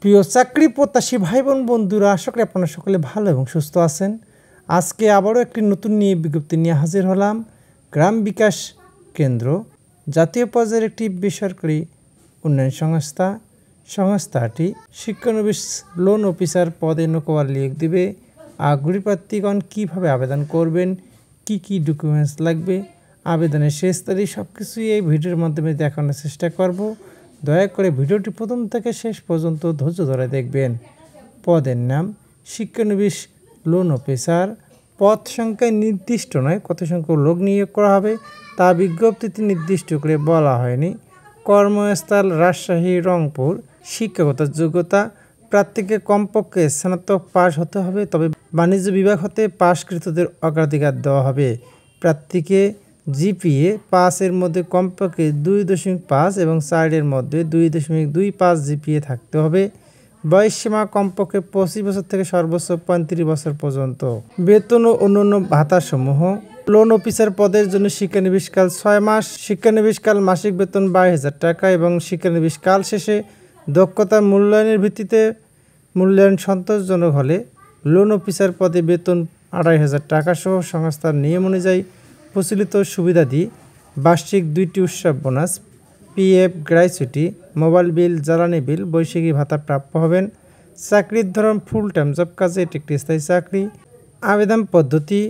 প্রিয় চাকরি প্রত্যাশী ভাই বোন বন্ধুরা, আশা করি আপনারা সকলে ভালো এবং সুস্থ আছেন। আজকে আবারও একটি নতুন বিজ্ঞপ্তি নিয়ে হাজির হলাম। গ্রাম বিকাশ কেন্দ্র জাতীয় পর্যায়ের একটি বেসরকারি উন্নয়ন সংস্থা। সংস্থাটি শিক্ষানবিশ লোন অফিসার পদে নৌকোয়ার নিয়োগ দিবে। আগ্রহী প্রার্থীগণ কীভাবে আবেদন করবেন, কি কি ডকুমেন্টস লাগবে, আবেদনের শেষ তারিখ সব কিছুই এই ভিডিওর মাধ্যমে দেখানোর চেষ্টা করব। দয়া করে ভিডিওটি প্রথম থেকে শেষ পর্যন্ত ধৈর্য ধরে দেখবেন। পদের নাম শিক্ষানবিশ লোন অফিসার। পদ সংখ্যায় নির্দিষ্ট নয়, কত সংখ্যক লোক নিয়োগ করা হবে তা বিজ্ঞপ্তিতে নির্দিষ্ট করে বলা হয়নি। কর্মস্থল রাজশাহী, রংপুর। শিক্ষাগত যোগ্যতা প্রার্থীকে কমপক্ষে স্নাতক পাস হতে হবে, তবে বাণিজ্য বিভাগ হতে পাশকৃতদের অগ্রাধিকার দেওয়া হবে। প্রার্থীকে জিপিএ 5-এর মধ্যে কমপক্ষে 2.5 এবং 4-এর মধ্যে 2.25 জিপিএ থাকতে হবে। বয়সসীমা কমপক্ষে 25 বছর থেকে সর্বোচ্চ 35 বছর পর্যন্ত। বেতন ও অন্যান্য ভাতাসমূহ। লোন অফিসার পদের জন্য শিক্ষানবিশকাল 6 মাস। শিক্ষানবিশকাল মাসিক বেতন 22,000 টাকা এবং শিক্ষানবিশকাল শেষে দক্ষতার মূল্যায়নের ভিত্তিতে মূল্যায়ন সন্তোষজনক হলে লোন অফিসার পদে বেতন 2,500 টাকা সহ সংস্থার নিয়ম অনুযায়ী প্রচলিত সুবিধাদি বার্ষিক 2টি উৎসব bonus, PF gratuity, mobile bill, জ্বালানি বিল, বৈশাখী ভাতা প্রাপ্য হবেন। চাকরির ধরন ফুল টাইম জব কাজে এটি একটি স্থায়ী চাকরি। আবেদন পদ্ধতি: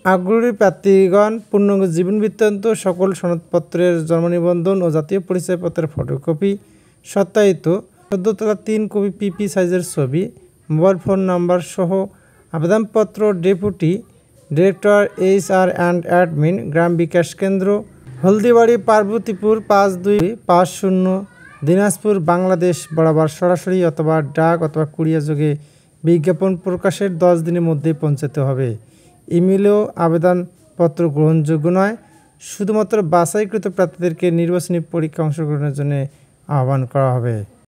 আগ্রহী প্রার্থীগণ পূর্ণাঙ্গ জীবন বৃত্তান্ত, সকল সনদপত্রের জন্ম নিবন্ধন ও জাতীয় পরিচয়পত্রের ফটোকপি, সত্যায়িত 14x3 কপি পিপি সাইজের ছবি, মোবাইল ফোন নাম্বার সহ আবেদনপত্র deputy director HR and admin, Gram Bikash Kendra, Haldibari, Parbatipur 5250, Dinajpur, Bangladesh বরাবর সরাসরি অথবা ডাক অথবা কুরিয়ার যোগে বিজ্ঞাপন প্রকাশের 10 দিনের মধ্যে পৌঁছাতে হবে। ইমেলেও আবেদনপত্র গ্রহণযোগ্য নয়। শুধুমাত্র বাছাইকৃত প্রার্থীদেরকে নির্বাচনী পরীক্ষা অংশগ্রহণের জন্য আহ্বান করা হবে।